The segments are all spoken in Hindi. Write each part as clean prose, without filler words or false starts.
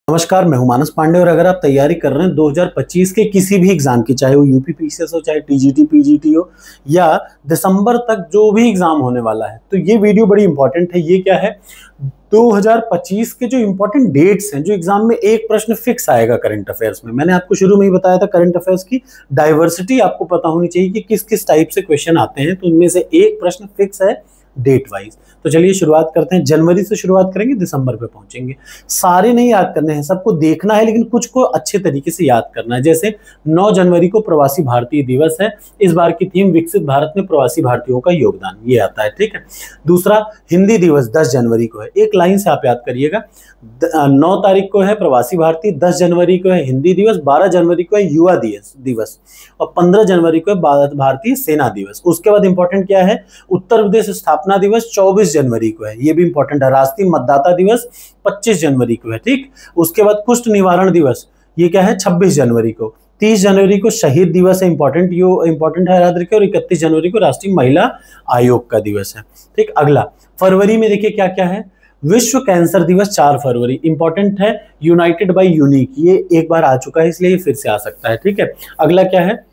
नमस्कार, मैं हूं मानस पांडे और अगर आप तैयारी कर रहे हैं 2025 के किसी भी एग्जाम की, चाहे वो यूपी पीसीएस हो, चाहे टीजीटी पीजीटी हो या दिसंबर तक जो भी एग्जाम होने वाला है, तो ये वीडियो बड़ी इंपॉर्टेंट है। ये क्या है, 2025 के जो इंपॉर्टेंट डेट्स हैं, जो एग्जाम में एक प्रश्न फिक्स आएगा करंट अफेयर्स में। मैंने आपको शुरू में ही बताया था करंट अफेयर्स की डाइवर्सिटी आपको पता होनी चाहिए कि किस किस टाइप से क्वेश्चन आते हैं, तो उनमें से एक प्रश्न फिक्स है डेट वाइज। तो चलिए शुरुआत करते हैं। जनवरी से शुरुआत करेंगे, दिसंबर पे पहुंचेंगे। सारे नहीं याद करने हैं, सबको देखना है, लेकिन कुछ को अच्छे तरीके से याद करना है। जैसे 9 जनवरी को प्रवासी भारतीय दिवस है। इस बार की थीम विकसित भारत में प्रवासी भारतीयों का योगदान, ये आता है, ठीक है। दूसरा, हिंदी दिवस 10 जनवरी को है। एक लाइन से आप याद करिएगा, 9 तारीख को है प्रवासी भारतीय, 10 जनवरी को है हिंदी दिवस, 12 जनवरी को है युवा दिवस और 15 जनवरी को है भारतीय सेना दिवस। उसके बाद इंपॉर्टेंट क्या है, उत्तर प्रदेश स्थापना दिवस 24 जनवरी को है, ये भी इंपॉर्टेंट है। राष्ट्रीय मतदाता दिवस 25 जनवरी को है, ठीक। उसके बाद कुष्ठ निवारण दिवस, ये क्या है, 26 जनवरी को। 30 जनवरी को शहीद दिवस है, इंपॉर्टेंट है, याद रखिए। और 31 जनवरी को राष्ट्रीय महिला आयोग का दिवस है, ठीक। अगला फरवरी में देखिए क्या क्या है, विश्व कैंसर दिवस 4 फरवरी, इंपॉर्टेंट है। यूनाइटेड बाय यूनिक, ये एक बार आ चुका है, इसलिए फिर से आ सकता है, ठीक है। अगला क्या है,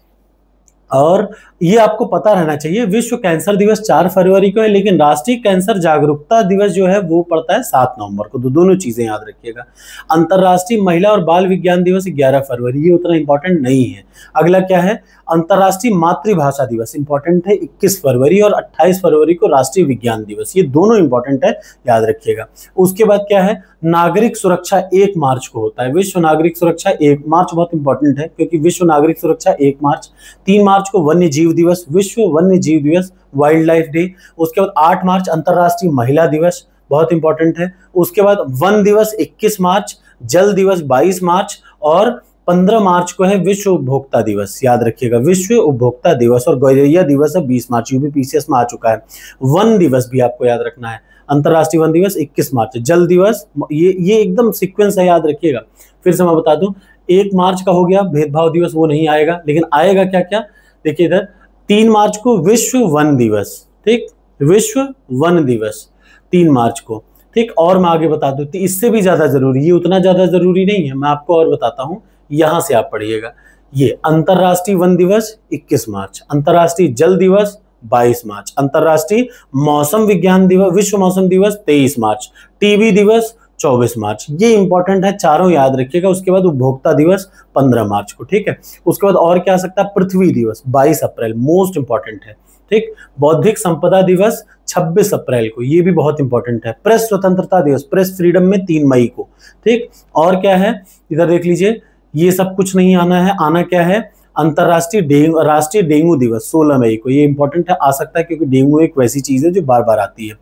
और ये आपको पता रहना चाहिए, विश्व कैंसर दिवस 4 फरवरी को है, लेकिन राष्ट्रीय कैंसर जागरूकता दिवस जो है वो पड़ता है 7 नवंबर को। तो दोनों चीजें याद रखिएगा। अंतरराष्ट्रीय महिला और बाल विज्ञान दिवस 11 फरवरी, ये उतना इंपॉर्टेंट नहीं है। अगला क्या है, अंतरराष्ट्रीय मातृभाषा दिवस इंपॉर्टेंट है 21 फरवरी, और 28 फरवरी को राष्ट्रीय विज्ञान दिवस, ये दोनों इंपॉर्टेंट है, याद रखिएगा। उसके बाद क्या है, नागरिक सुरक्षा 1 मार्च को होता है। विश्व नागरिक सुरक्षा 1 मार्च बहुत इंपॉर्टेंट है, क्योंकि विश्व नागरिक सुरक्षा 1 मार्च। 3 मार्च को वन्य जीव दिवस, विश्व वन्य जीव दिवस, वाइल्ड लाइफ डे। उसके बाद 8 मार्च अंतरराष्ट्रीय महिला दिवस, बहुत इंपॉर्टेंट है। उसके बाद वन दिवस 21 मार्च, जल दिवस 22 मार्च, और 15 मार्च को है विश्व उपभोक्ता दिवस, याद रखिएगा, विश्व उपभोक्ता दिवस। और गौरैया दिवस है 20 मार्च, यूपी पीसीएस में आ चुका है। वन दिवस भी आपको याद रखना है, अंतरराष्ट्रीय वन दिवस 21 मार्च, जल दिवस, ये एकदम सीक्वेंस है, याद रखिएगा। फिर से मैं बता दूं, 1 मार्च का हो गया भेदभाव दिवस, वो नहीं आएगा, लेकिन आएगा क्या क्या, देखिए इधर 3 मार्च को विश्व वन दिवस, ठीक, विश्व वन दिवस 3 मार्च को, ठीक। और मैं आगे बता दूं, इससे भी ज्यादा जरूरी, ये उतना ज्यादा जरूरी नहीं है, मैं आपको और बताता हूं, यहां से आप पढ़िएगा। ये अंतरराष्ट्रीय वन दिवस 21 मार्च, अंतरराष्ट्रीय जल दिवस 22 मार्च, अंतरराष्ट्रीय मौसम विज्ञान दिवस, विश्व मौसम दिवस 23 मार्च, टीबी दिवस 24 मार्च, ये इंपॉर्टेंट है, चारों याद रखिएगा। उसके बाद उपभोक्ता दिवस 15 मार्च को, ठीक है। उसके बाद और क्या आ सकता है, पृथ्वी दिवस 22 अप्रैल, मोस्ट इंपॉर्टेंट है, ठीक। बौद्धिक संपदा दिवस 26 अप्रैल को, ये भी बहुत इंपॉर्टेंट है। प्रेस स्वतंत्रता दिवस, प्रेस फ्रीडम में 3 मई को, ठीक। और क्या है, इधर देख लीजिए, ये सब कुछ नहीं आना है, आना क्या है, अंतरराष्ट्रीय राष्ट्रीय डेंगू दिवस 16 मई को, ये इंपॉर्टेंट है, आ सकता है, क्योंकि डेंगू एक वैसी चीज है जो बार बार आती है,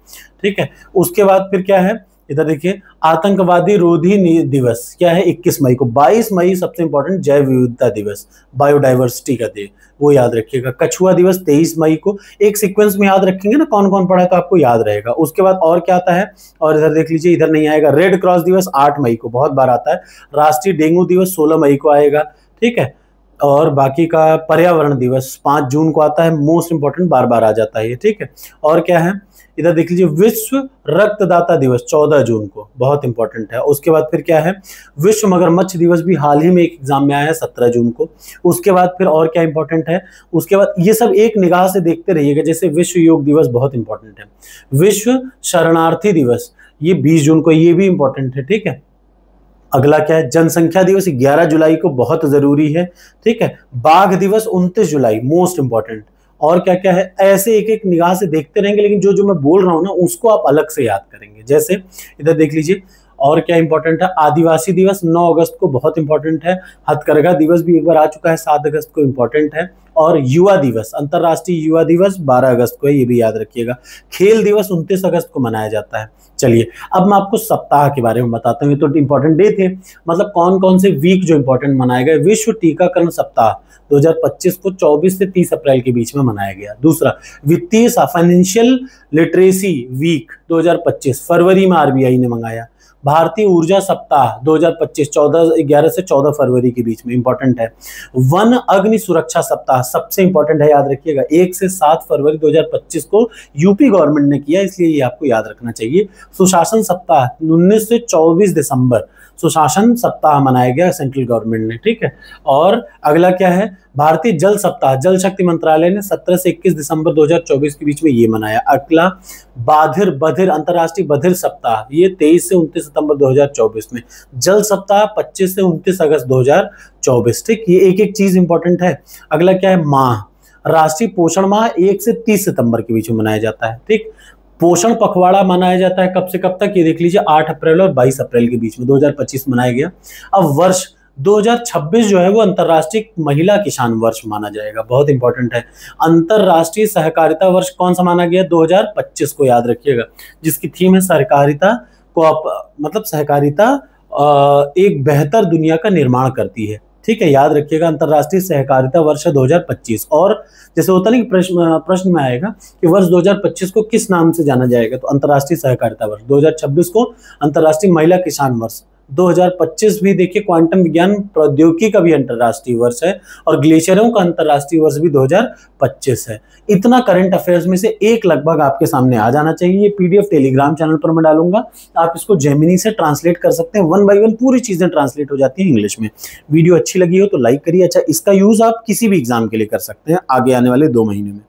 ठीक है। उसके बाद फिर क्या है, इधर देखिए, आतंकवादी रोधी दिवस क्या है, 21 मई को। 22 मई सबसे इंपॉर्टेंट जैव विविधता दिवस, बायोडाइवर्सिटी का डे, वो याद रखिएगा। कछुआ दिवस 23 मई को। एक सीक्वेंस में याद रखेंगे ना कौन कौन पढ़ा है, तो आपको याद रहेगा। उसके बाद और क्या आता है, और इधर देख लीजिए, इधर नहीं आएगा, रेड क्रॉस दिवस 8 मई को, बहुत बार आता है। राष्ट्रीय डेंगू दिवस 16 मई को आएगा, ठीक है। और बाकी का पर्यावरण दिवस 5 जून को आता है, मोस्ट इंपॉर्टेंट, बार बार आ जाता है ये, ठीक है। और क्या है, इधर देख लीजिए, विश्व रक्तदाता दिवस 14 जून को, बहुत इंपॉर्टेंट है। उसके बाद फिर क्या है, विश्व मगरमच्छ दिवस भी हाल ही में एक एग्जाम में आया है 17 जून को। उसके बाद फिर और क्या इंपॉर्टेंट है, उसके बाद ये सब एक निगाह से देखते रहिएगा। जैसे विश्व योग दिवस बहुत इंपॉर्टेंट है, विश्व शरणार्थी दिवस ये 20 जून को, ये भी इंपॉर्टेंट है, ठीक है। अगला क्या है, जनसंख्या दिवस 11 जुलाई को, बहुत जरूरी है, ठीक है। बाघ दिवस 29 जुलाई, मोस्ट इंपॉर्टेंट। और क्या क्या है, ऐसे एक एक निगाह से देखते रहेंगे, लेकिन जो जो मैं बोल रहा हूं ना, उसको आप अलग से याद करेंगे। जैसे इधर देख लीजिए, और क्या इंपॉर्टेंट है, आदिवासी दिवस 9 अगस्त को, बहुत इंपॉर्टेंट है। हथकरघा दिवस भी एक बार आ चुका है, 7 अगस्त को, इंपॉर्टेंट है। और युवा दिवस, अंतरराष्ट्रीय युवा दिवस 12 अगस्त को है, ये भी याद रखिएगा। खेल दिवस 29 अगस्त को मनाया जाता है। चलिए अब मैं आपको सप्ताह के बारे में बताता हूँ, ये तो इंपॉर्टेंट डे थे, मतलब कौन कौन से वीक जो इंपॉर्टेंट मनाए गए। विश्व टीकाकरण सप्ताह 2025 को 24 से 30 अप्रैल के बीच में मनाया गया। दूसरा, वित्तीय फाइनेंशियल लिटरेसी वीक 2025 फरवरी में आरबीआई ने मंगाया। भारतीय ऊर्जा सप्ताह 2025 11 से 14 फरवरी के बीच में, इंपॉर्टेंट है। वन अग्नि सुरक्षा सप्ताह सबसे इंपॉर्टेंट है, याद रखिएगा, 1 से 7 फरवरी 2025 को यूपी गवर्नमेंट ने किया, इसलिए ये आपको याद रखना चाहिए। सुशासन सप्ताह 19 से 24 दिसंबर, सुशासन सप्ताह मनाया गया सेंट्रल गवर्नमेंट ने, ठीक है। और अगला क्या है, भारतीय जल सप्ताह जल शक्ति मंत्रालय ने 17 से 21 दिसंबर 2024 के बीच में ये मनाया। अगला बधिर अंतर्राष्ट्रीय बधिर सप्ताह, ये 23 से 29 सितंबर 2024 में। जल सप्ताह 25 से 29 अगस्त 2024, ठीक। ये एक एक चीज इंपॉर्टेंट है। अगला क्या है, माह, राष्ट्रीय पोषण माह 1 से 30 सितंबर के बीच में मनाया जाता है, ठीक। पोषण पखवाड़ा मनाया जाता है कब से कब तक, ये देख लीजिए 8 अप्रैल और 22 अप्रैल के बीच में 2025 मनाया गया। अब वर्ष 2026 जो है वो अंतर्राष्ट्रीय महिला किसान वर्ष माना जाएगा, बहुत इंपॉर्टेंट है। अंतर्राष्ट्रीय सहकारिता वर्ष कौन सा माना गया, 2025 को याद रखिएगा, जिसकी थीम है सहकारिता को, मतलब सहकारिता एक बेहतर दुनिया का निर्माण करती है, ठीक है, याद रखिएगा। अंतर्राष्ट्रीय सहकारिता वर्ष 2025। और जैसे होता नहीं प्रश्न में आएगा कि वर्ष 2025 को किस नाम से जाना जाएगा, तो अंतर्राष्ट्रीय सहकारिता वर्ष, 2026 को अंतर्राष्ट्रीय महिला किसान वर्ष, 2025 भी देखिए क्वांटम विज्ञान प्रौद्योगिकी का भी अंतर्राष्ट्रीय वर्ष है, और ग्लेशियरों का अंतर्राष्ट्रीय वर्ष भी 2025 है। इतना करंट अफेयर्स में से एक लगभग आपके सामने आ जाना चाहिए। ये पीडीएफ टेलीग्राम चैनल पर मैं डालूंगा, आप इसको जेमिनी से ट्रांसलेट कर सकते हैं, 1 बाय 1 पूरी चीजें ट्रांसलेट हो जाती है इंग्लिश में। वीडियो अच्छी लगी हो तो लाइक करिए। अच्छा, इसका यूज आप किसी भी एग्जाम के लिए कर सकते हैं आगे आने वाले 2 महीने में।